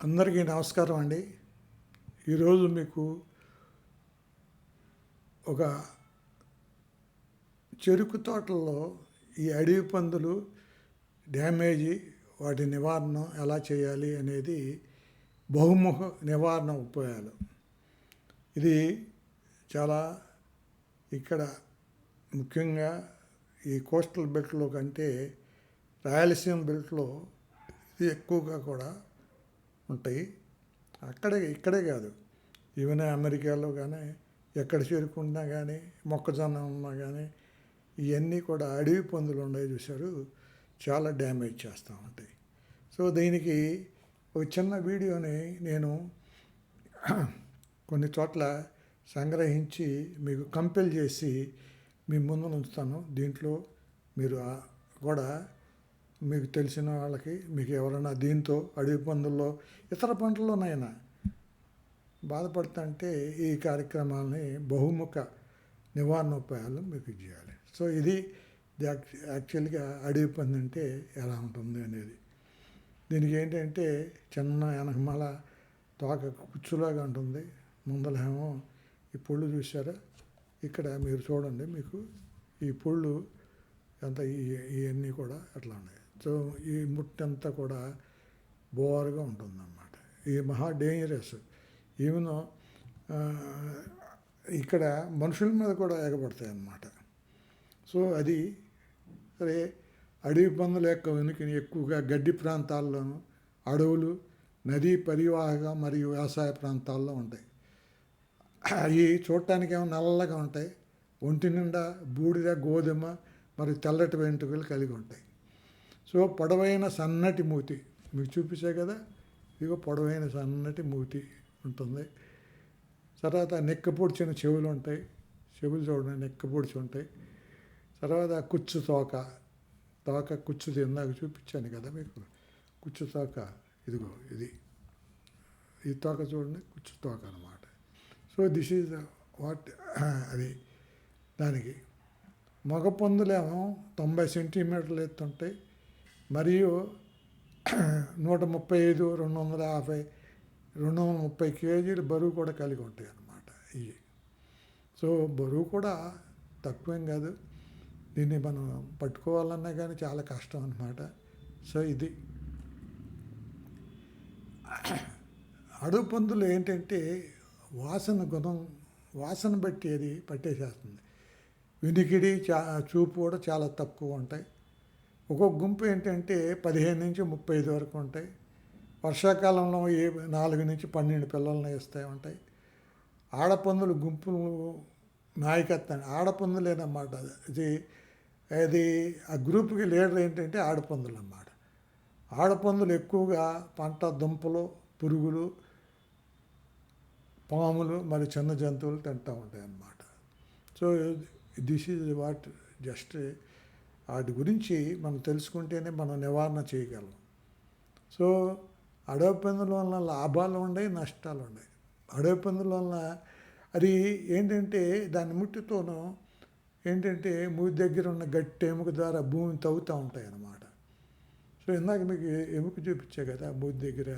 అందరికీ నమస్కారం అండి. ఈరోజు మీకు ఒక చెరుకు తోటల్లో ఈ అడవి పందులు డ్యామేజీ వాటి నివారణ ఎలా చేయాలి అనేది బహుముఖ నివారణ ఉపాయాలు. ఇది చాలా ఇక్కడ ముఖ్యంగా ఈ కోస్టల్ బెల్ట్లో కంటే రాయలసీమ బెల్ట్లో ఇది ఎక్కువగా కూడా ఉంటాయి. ఇక్కడే కాదు, ఈవెన్ అమెరికాలో కానీ ఎక్కడ చేరుకున్నా కానీ మొక్కజొన్న ఉన్నా కానీ ఇవన్నీ కూడా అడవి పందులు ఉన్నాయి చూశారు, చాలా డ్యామేజ్ చేస్తూ ఉంటాయి. సో దీనికి ఒక చిన్న వీడియోని నేను కొన్ని చోట్ల సంగ్రహించి మీకు కంపెల్ చేసి మీ ముందు ఉంచుతాను. దీంట్లో మీరు కూడా మీకు తెలిసిన వాళ్ళకి, మీకు ఎవరైనా దీంతో అడవి పందుల్లో ఇతర పంటల్లోనైనా బాధపడుతుంటే ఈ కార్యక్రమాలని బహుముఖ నివారణ ఉపాయాలు మీకు చేయాలి. సో ఇది యాక్చువల్గా అడవి పంది అంటే ఎలా ఉంటుంది అనేది. దీనికి ఏంటంటే చిన్న వెనకమాల తోక కుచ్చులాగా ఉంటుంది, ముందలేమో ఈ పొళ్ళు చూసారా, ఇక్కడ మీరు చూడండి, మీకు ఈ పొళ్ళు అంతా ఇవన్నీ కూడా అట్లా ఉన్నాయి. సో ఈ ముట్టంతా కూడా బోర్గా ఉంటుందన్నమాట. ఇది మహా డేంజరస్. ఈవెన్ ఇక్కడ మనుషుల మీద కూడా ఎగబడతాయి అన్నమాట. సో అది సరే, అడవి పందుల యొక్క ఉనికిని ఎక్కువగా గడ్డి ప్రాంతాల్లోనూ, అడవులు, నదీ పరివాహక మరియు వ్యవసాయ ప్రాంతాల్లో ఉంటాయి. అవి చూడటానికి ఏమో నల్లగా ఉంటాయి, ఒంటి నిండా బూడిద, గోధుమ మరియు తెల్లటి వెంట్రుకలు కలిగి ఉంటాయి. సో పొడవైన సన్నటి మూతి మీకు చూపించే కదా, ఇదిగో పొడవైన సన్నటి మూతి ఉంటుంది. తర్వాత నెక్కపొడిచిన చెవులు ఉంటాయి, చెవులు చూడండి నెక్కపొడిచి ఉంటాయి. తర్వాత కుచ్చు తోక కుచ్చు ఇందాక చూపించాను కదా మీకు, కుచ్చు తోక, ఇదిగో ఈ తోక చూడండి, కుచ్చు తోక అన్నమాట. సో దిస్ ఈజ్ వాట్ అది. దానికి మగ పందులేమో 90 సెంటీమీటర్లు ఎత్తుంటాయి, మరియు 135, 250, 230 కేజీలు బరువు కూడా కలిగి ఉంటాయి అన్నమాట ఇవి. సో బరువు కూడా తక్కువేం కాదు, దీన్ని మనం పట్టుకోవాలన్నా కానీ చాలా కష్టం అన్నమాట. సో ఇది అడవి పందులు ఏంటంటే వాసన బట్టి అది పట్టేసేస్తుంది. వినికిడి చూపు కూడా చాలా తక్కువ ఉంటాయి. ఒక్కొక్క గుంపు ఏంటంటే 15 నుంచి 35 వరకు ఉంటాయి. వర్షాకాలంలో 4 నుంచి 12 పిల్లలను వేస్తూ ఉంటాయి. ఆడపందులు గుంపులు నాయకత్వం ఆడపందులేనమాట. అది ఆ గ్రూప్కి లీడర్ ఏంటంటే ఆడపందులు అన్నమాట. ఆడపందులు ఎక్కువగా పంట దుంపలు, పురుగులు, పాములు మరి చిన్న జంతువులు తింటూ ఉంటాయి అన్నమాట. So this is what just వాటి గురించి మనం తెలుసుకుంటేనే మనం నివారణ చేయగలం. సో అడవి పందుల వలన లాభాలు ఉన్నాయి, నష్టాలు ఉన్నాయి. అడవి పందుల వలన అది ఏంటంటే దాని ముట్టితోనూ ఏంటంటే మూతి దగ్గర ఉన్న గట్టి ఎముక ద్వారా భూమిని తవ్వుతూ ఉంటాయి అన్నమాట. సో ఇందాక మీకు ఎముక చూపించే కదా మూతి దగ్గర,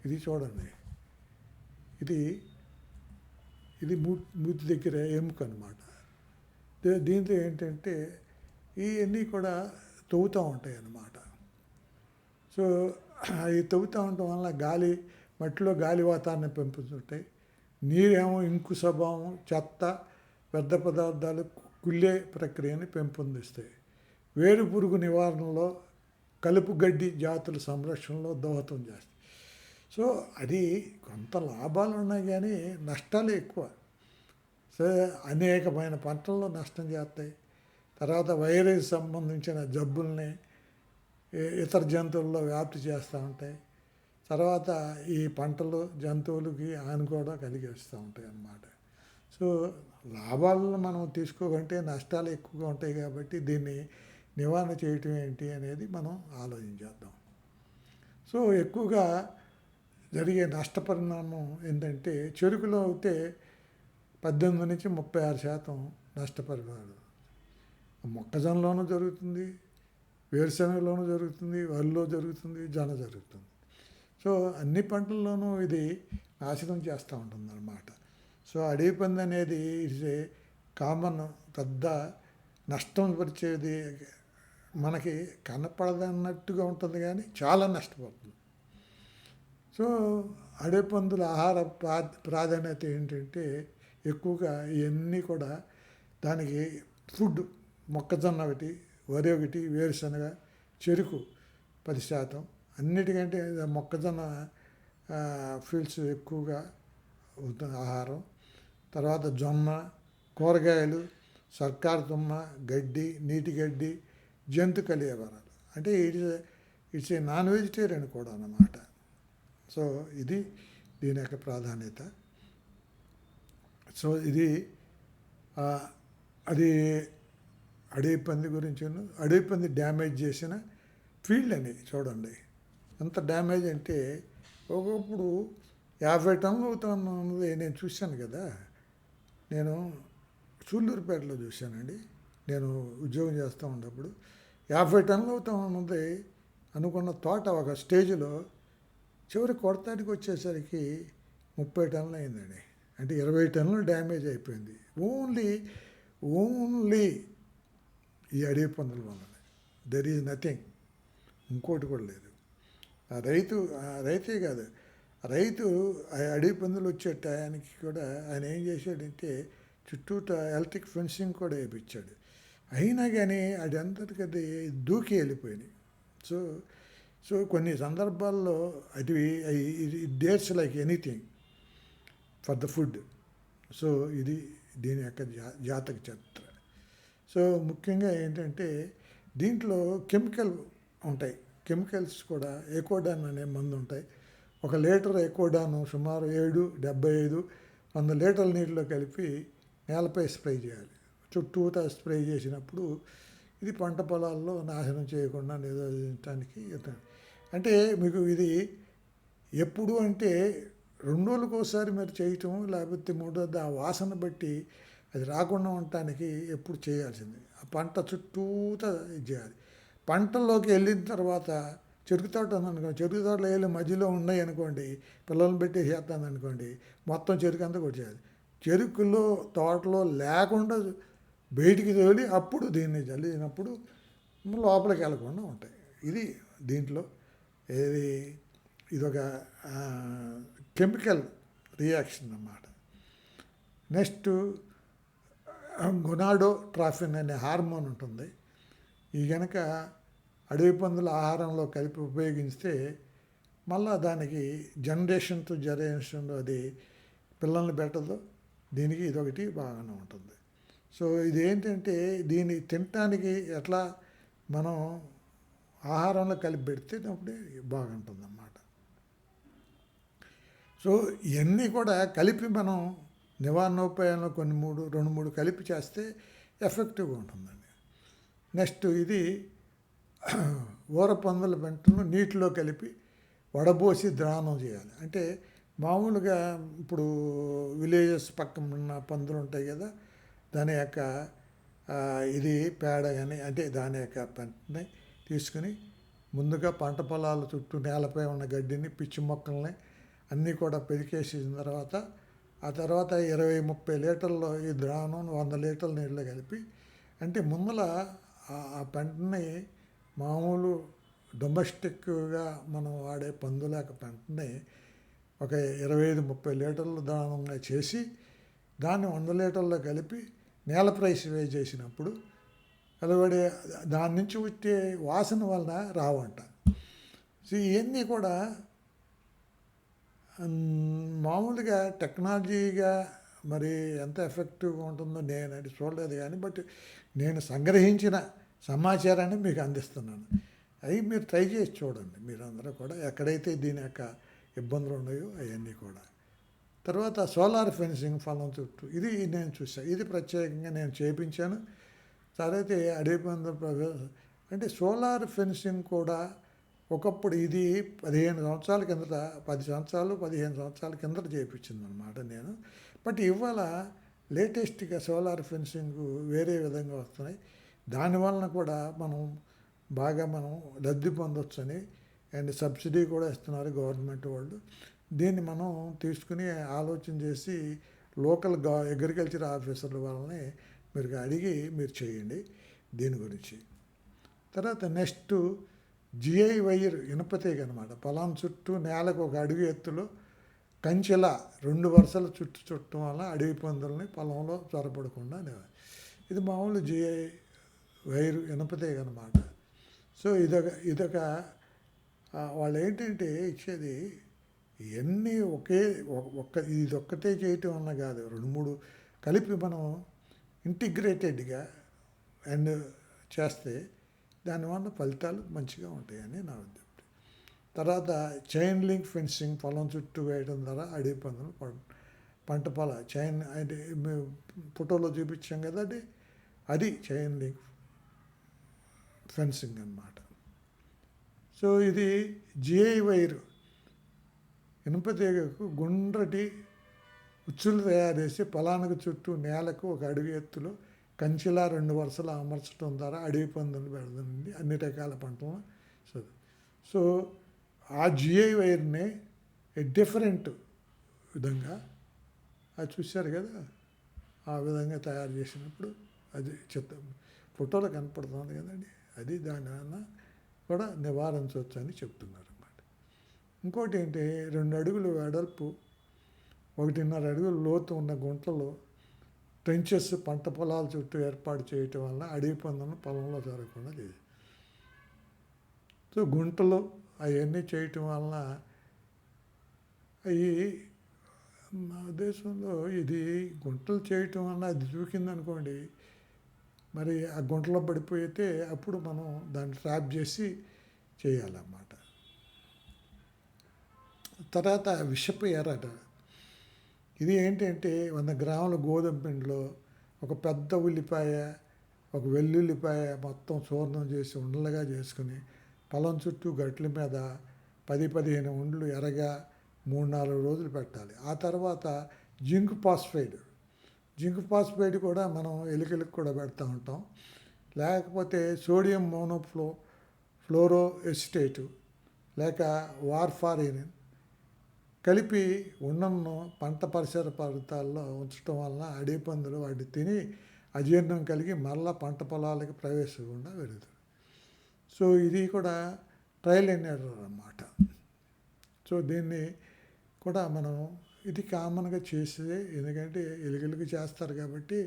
ఇది చూడండి, ఇది మూతి దగ్గర ఎముక అన్నమాట. దీంతో ఏంటంటే ఇవన్నీ కూడా తవ్వుతూ ఉంటాయి అన్నమాట. సో అవి తవ్వుతూ ఉండటం వల్ల మట్టిలో గాలి వాతావరణం పెంపుతుంటాయి. నీరేమో ఇంకు స్వభావం, చెత్త, వ్యర్థ పదార్థాలు కుళ్ళే ప్రక్రియని పెంపొందిస్తాయి. వేరు పురుగు నివారణలో, కలుపు గడ్డి జాతుల సంరక్షణలో దోహదం చేస్తాయి. సో అది కొంత లాభాలు ఉన్నాయి కానీ నష్టాలే ఎక్కువ. సో అనేకమైన పంటల్లో నష్టం చేస్తాయి. తర్వాత వైరస్ సంబంధించిన జబ్బుల్ని ఇతర జంతువుల్లో వ్యాప్తి చేస్తూ ఉంటాయి. తర్వాత ఈ పంటలు జంతువులకి హాని కూడా కలిగిస్తూ ఉంటాయి అన్నమాట. సో లాభాలను మనం తీసుకోకంటే నష్టాలు ఎక్కువగా ఉంటాయి కాబట్టి దీన్ని నివారణ చేయటం ఏంటి అనేది మనం ఆలోచించేద్దాం. సో ఎక్కువగా జరిగే నష్టపరిణామం ఏంటంటే చెరుకులో అయితే 18 నుంచి 36% నష్టపరిణామాలు. మొక్కజొన్నలోనూ జరుగుతుంది, వేరుశనగలోనూ జరుగుతుంది, వరిలో జరుగుతుంది, జొన్న జరుగుతుంది. సో అన్ని పంటల్లోనూ ఇది నాశనం చేస్తూ ఉంటుందన్నమాట. సో అడవి పంది అనేది ఇట్స్ ఏ కామన్, పెద్ద నష్టం పరిచేది, మనకి కనపడదన్నట్టుగా ఉంటుంది కానీ చాలా నష్టపోతుంది. సో అడవి పందుల ఆహార ప్రాధాన్యత ఏంటంటే ఎక్కువగా ఇవన్నీ కూడా దానికి ఫుడ్ మొక్కజొన్న ఒకటి, వరి ఒకటి, వేరుశనగ, చెరుకు 10%, అన్నిటికంటే మొక్కజొన్న ఫీల్డ్స్ ఎక్కువగా ఉంటుంది ఆహారం. తర్వాత జొన్న, కూరగాయలు, సర్కారు తుమ్మ, గడ్డి, నీటి గడ్డి, జంతు కళేబరాలు. అంటే ఇట్స్ ఏ నాన్ వెజిటేరియన్ కూడా అన్నమాట. సో ఇది దీని యొక్క ప్రాధాన్యత. సో ఇది అది అడవి పంది గురించి. అడవి పంది డ్యామేజ్ చేసిన ఫీల్డ్ అనేది చూడండి ఎంత డ్యామేజ్ అంటే, ఒకప్పుడు 50 టన్నులు అవుతున్నది నేను చూశాను కదా. నేను సూళ్ళూరుపేటలో చూశానండి. నేను ఉద్యోగం చేస్తూ ఉన్నప్పుడు 50 టన్నులు అవుతా ఉన్నది అనుకున్న తోట ఒక స్టేజ్లో చివరి కొడతానికి వచ్చేసరికి 30 టన్నులు అయిందండి. అంటే 20 టన్నులు డ్యామేజ్ అయిపోయింది. ఓన్లీ ఈ అడవి పందుల వల్ల. దెర్ ఈజ్ నథింగ్, ఇంకోటి కూడా లేదు. రైతే కాదు, రైతు అడవి పందులు వచ్చే టయానికి కూడా ఆయన ఏం చేశాడంటే చుట్టూట ఎలక్ట్రిక్ ఫెన్సింగ్ కూడా వేయించాడు. అయినా కానీ అది అంతటికది దూకి వెళ్ళిపోయినాయి. సో కొన్ని సందర్భాల్లో అది dates like anything for the food. So ఇది దీని యొక్క జాతక చరిత్ర. సో ముఖ్యంగా ఏంటంటే దీంట్లో కెమికల్ ఉంటాయి. కెమికల్స్ కూడా ఎకోడాన్ అనే మందు ఉంటాయి. 1 లీటర్ ఎకోడాను సుమారు 75-100 లీటర్ల నీటిలో కలిపి నేలపై స్ప్రే చేయాలి. చుట్టూతా స్ప్రే చేసినప్పుడు ఇది పంట పొలాల్లో నాశనం చేయకుండా నిరోధించడానికి. అంటే మీకు ఇది ఎప్పుడు అంటే 2 రోజులకు ఒకసారి మీరు చేయటం, లేకపోతే 3 ఆ వాసన బట్టి అది రాకుండా ఉండటానికి ఎప్పుడు చేయాల్సింది. ఆ పంట చుట్టూతా ఇది చేయాలి. పంటల్లోకి వెళ్ళిన తర్వాత చెరుకు తోట ఉందనుకోండి, చెరుకు తోటలో వెళ్ళి మధ్యలో ఉన్నాయి అనుకోండి, పిల్లల్ని పెట్టి చేస్తాను అనుకోండి, మొత్తం చెరుకు అంతా కొట్టేయాలి. చెరుకులో తోటలో లేకుండా బయటికి తోలి అప్పుడు దీన్ని చల్లినప్పుడు లోపలికి వెళ్ళకుండా ఉంటాయి. ఇది దీంట్లో ఇదొక కెమికల్ రియాక్షన్ అన్నమాట. నెక్స్ట్ గొనాడోట్రాఫిన్ అనే హార్మోన్ ఉంటుంది. ఈ కనుక అడవి పందుల ఆహారంలో కలిపి ఉపయోగిస్తే మళ్ళా దానికి జనరేషన్ టు జనరేషన్లో అది పిల్లల్ని పెట్టదు. దీనికి ఇదొకటి బాగానే ఉంటుంది. సో ఇది ఏంటంటే దీన్ని తినటానికి ఎట్లా మనం ఆహారంలో కలిపి పెడితే అప్పుడే బాగుంటుంది అన్నమాట. సో ఇవన్నీ కూడా కలిపి మనం నివారణోపాయంలో కొన్ని 2-3 కలిపి చేస్తే ఎఫెక్టివ్గా ఉంటుందండి. నెక్స్ట్ ఇది ఊరపందుల వెంటను నీటిలో కలిపి వడబోసి ద్రావణం చేయాలి. అంటే మామూలుగా ఇప్పుడు విలేజెస్ పక్కన ఉన్న పందులు ఉంటాయి కదా, దాని యొక్క ఇది పేడ కానీ అంటే దాని యొక్క పంటని తీసుకుని ముందుగా పంట పొలాల చుట్టూ నేలపై ఉన్న గడ్డిని, పిచ్చి మొక్కల్ని అన్నీ కూడా పెరికేసిన తర్వాత ఆ తర్వాత 20-30 లీటర్లు ఈ ద్రావణం 100 లీటర్ల నీళ్ళలో కలిపి, అంటే ముందల ఆ పంటని మామూలు డొమెస్టిక్గా మనం వాడే పందుల యొక్క పంటని ఒక 25-30 లీటర్ల ద్రావణంగా చేసి దాన్ని 100 లీటర్లో కలిపి నేలపై స్ప్రే చేసినప్పుడు కలబడే దాని నుంచి వచ్చే వాసన వలన రావంట. సో ఇవన్నీ కూడా మామూలుగా టెక్నాలజీగా మరి ఎంత ఎఫెక్టివ్గా ఉంటుందో నేను అది చూడలేదు కానీ, బట్ నేను సంగ్రహించిన సమాచారాన్ని మీకు అందిస్తున్నాను. అవి మీరు ట్రై చేసి చూడండి. మీరు అందరూ కూడా ఎక్కడైతే దీని యొక్క ఇబ్బందులు ఉన్నాయో అవన్నీ కూడా. తర్వాత సోలార్ ఫెన్సింగ్ పొలం చుట్టూ ఇది నేను చూసాను. ఇది ప్రత్యేకంగా నేను చేయించాను. సరైతే అడవి పందుల అంటే సోలార్ ఫెన్సింగ్ కూడా ఒకప్పుడు ఇది 15 సంవత్సరాల కిందట 10 సంవత్సరాలు 15 సంవత్సరాల కిందట చేయించింది అనమాట నేను. బట్ ఇవాళ లేటెస్ట్గా సోలార్ ఫెన్సింగ్ వేరే విధంగా వస్తున్నాయి. దానివలన కూడా మనం బాగా లబ్ధి పొందొచ్చని అండ్ సబ్సిడీ కూడా ఇస్తున్నారు గవర్నమెంట్ వాళ్ళు. దీన్ని మనం తీసుకుని ఆలోచన చేసి లోకల్ అగ్రికల్చర్ ఆఫీసర్ల వాళ్ళని మీరు అడిగి మీరు చేయండి దీని గురించి. తర్వాత నెక్స్ట్ జిఐ వైర్ ఇనుపతీగ అనమాట. పొలం చుట్టూ నేలకు ఒక అడుగు ఎత్తులో కంచెల 2 వరుసల చుట్టూ చుట్టం వల్ల అడవి పందులని పొలంలో చొరబడకుండా ఇది మామూలు జిఐ వైరు ఇనుపతీగ అనమాట. సో ఇదొక వాళ్ళు ఏంటంటే ఇచ్చేది ఇవన్నీ ఇదొక్కటే చేయటం అన్న కాదు, 2-3 కలిపి మనం ఇంటిగ్రేటెడ్గా అండ్ చేస్తే దానివల్ల ఫలితాలు మంచిగా ఉంటాయని నా ఉద్దేశం. తర్వాత చైన్ లింక్ ఫెన్సింగ్ పొలం చుట్టూ వేయడం ద్వారా అడవి పందులు పంట చైన్ అంటే ఫోటోలో చూపించాం కదా, అది చైన్ లింక్ ఫెన్సింగ్ అన్నమాట. సో ఇది జిఐ వైరు ఇనుపతీగకు గుండ్రటి ఉచ్చులు తయారు చేసి పొలానికి చుట్టూ నేలకు ఒక అడుగు ఎత్తులో కంచెలా 2 వరుసలు అమర్చడం ద్వారా అడవి పందులు పెడుతుంది అన్ని రకాల పంటలు. సో ఆ జిఐ వైర్ని డిఫరెంట్ విధంగా అది చూశారు కదా, ఆ విధంగా తయారు చేసినప్పుడు అది ఫోటోలో కనపడుతుంది కదండి, అది దానివల్ల కూడా నివారించవచ్చు అని చెప్తున్నారు అన్నమాట. ఇంకోటి ఏంటి, 2 అడుగులు వెడల్పు 1.5 అడుగులు లోతు ఉన్న గుంటలో ట్రెంచెస్ పంట పొలాల చుట్టూ ఏర్పాటు చేయటం వల్ల అడవి పందులను పొలంలో జరగకుండా లేదు. సో గుంటలు అవన్నీ చేయటం వల్ల అవి నా ఉద్దేశంలో ఇది గుంటలు చేయటం వల్ల అది దూకిందనుకోండి, మరి ఆ గుంటలో పడిపోయితే అప్పుడు మనం దాన్ని ట్రాప్ చేసి చేయాలన్నమాట. తర్వాత విషపు ఎర్రట, ఇది ఏంటంటే 100 గ్రాముల గోధుమ పిండిలో ఒక పెద్ద ఉల్లిపాయ, ఒక వెల్లుల్లిపాయ మొత్తం చూర్ణం చేసి ఉండలుగా చేసుకుని పొలం చుట్టూ గట్ల మీద 10-15 ఉండలు ఎరగా 3-4 రోజులు పెట్టాలి. ఆ తర్వాత జింక్ ఫాస్ఫైడ్ కూడా మనం ఎలుకలకు కూడా పెడతా ఉంటాం. లేకపోతే సోడియం ఫ్లోరో ఎసిటేటు లేక వార్ఫారిన్ కలిపి ఉండను పంట పరిసర ప్రాంతాల్లో ఉంచడం వలన అడవి పందులు వాటిని తిని అజీర్ణం కలిగి మళ్ళా పంట పొలాలకు ప్రవేశించకుండా వెళుతుంది. సో ఇది కూడా ట్రయల్ అండ్ ఎర్రర్ అన్నమాట. సో దీన్ని కూడా మనం ఇది కామన్గా చేసేదే, ఎందుకంటే ఎలుకలకి చేస్తారు కాబట్టి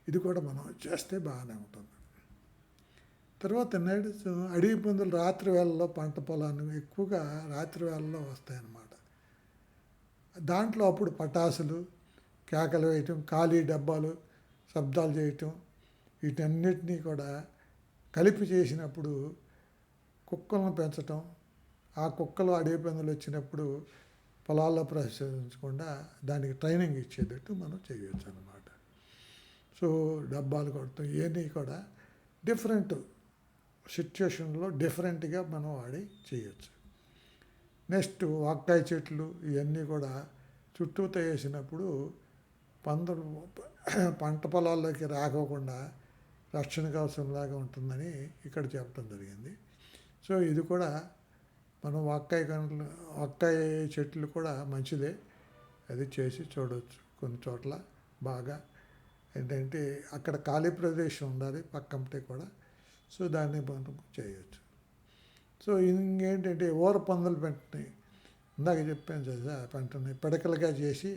ఇది కూడా మనం చేస్తే బాగానే ఉంటుంది. తర్వాత అడవి పందులు రాత్రి వేళల్లో పంట పొలాన్ని ఎక్కువగా రాత్రి వేళల్లో వస్తాయన్నమాట. దాంట్లో అప్పుడు పటాసులు కేకలు వేయటం, ఖాళీ డబ్బాలు శబ్దాలు చేయటం, వీటన్నిటినీ కూడా కలిపి చేసినప్పుడు కుక్కలను పెంచటం, ఆ కుక్కలు అడవి పందులు వచ్చినప్పుడు పొలాల్లో ప్రవేశించకుండా దానికి ట్రైనింగ్ ఇచ్చేటట్టు మనం చేయవచ్చు అన్నమాట. సో డబ్బాలు కొడతాం, ఇవన్నీ కూడా డిఫరెంట్ సిచ్యువేషన్లో డిఫరెంట్గా మనం వాడి చేయొచ్చు. నెక్స్ట్ వాక్కాయ చెట్లు ఇవన్నీ కూడా చుట్టూతో వేసినప్పుడు పందులు పంట పొలాల్లోకి రాకోకుండా రక్షణ కవచంలాగా ఉంటుందని ఇక్కడ చెప్పడం జరిగింది. సో ఇది కూడా మనం వాక్కాయ చెట్లు కూడా మంచిదే, అది చేసి చూడవచ్చు. కొన్ని చోట్ల బాగా ఏంటంటే అక్కడ ఖాళీ ప్రదేశం ఉండాలి పక్కంటే కూడా, సో దాన్ని మనం చేయొచ్చు. సో ఇంకేంటంటే ఊర పందులు పెంటని ఇందాక చెప్పాను కదా, పెంటని పిడకలుగా చేసి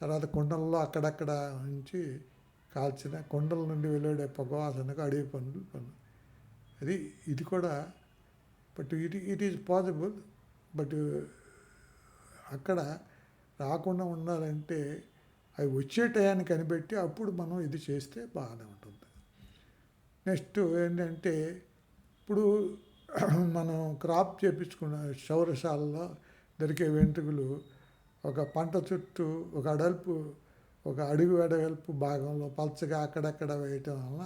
తర్వాత కుండల్లో అక్కడక్కడ ఉంచి కాల్చిన కుండల నుండి వెలువడే పొగవాసనకు అడవి పందులు ఇది కూడా but it is possible. But అక్కడ రాకుండా ఉండాలంటే అవి వచ్చే టయాన్ని కనిపెట్టి అప్పుడు మనం ఇది చేస్తే బాగానే ఉంటుంది. నెక్స్ట్ ఏంటంటే ఇప్పుడు మనం క్రాప్ చేయించుకున్న క్షౌరశాలలో దొరికే వెంట్రుకలు ఒక పంట చుట్టూ ఒక అడుగు వెడల్పు భాగంలో పల్చగా అక్కడక్కడ వేయటం వలన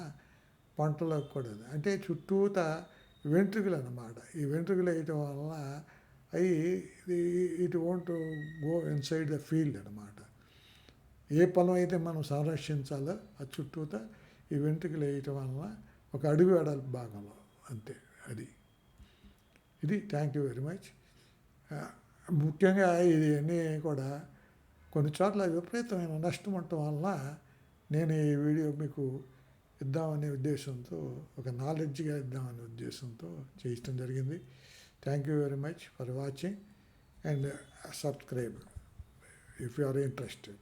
పంటలకు కూడా అంటే చుట్టూత వెంట్రుకలు అన్నమాట. ఈ వెంట్రుకలు వేయటం వలన అవి it won't go inside the field అన్నమాట. ఏ పొలం అయితే మనం సంరక్షించాలో ఆ చుట్టూత ఈ వెంట్రుకలు వేయటం వలన ఒక అడుగు వెడల్పు భాగంలో అంతే. అది ఇది థ్యాంక్ యూ వెరీ మచ్. ముఖ్యంగా ఇది అన్నీ కూడా కొన్ని చోట్ల విపరీతమైన నష్టం ఉండటం వలన నేను ఈ వీడియో మీకు ఇద్దామనే ఉద్దేశంతో, ఒక నాలెడ్జ్గా ఇద్దామనే ఉద్దేశంతో చేయటం జరిగింది. Thank you very much for watching and subscribe if you are interested.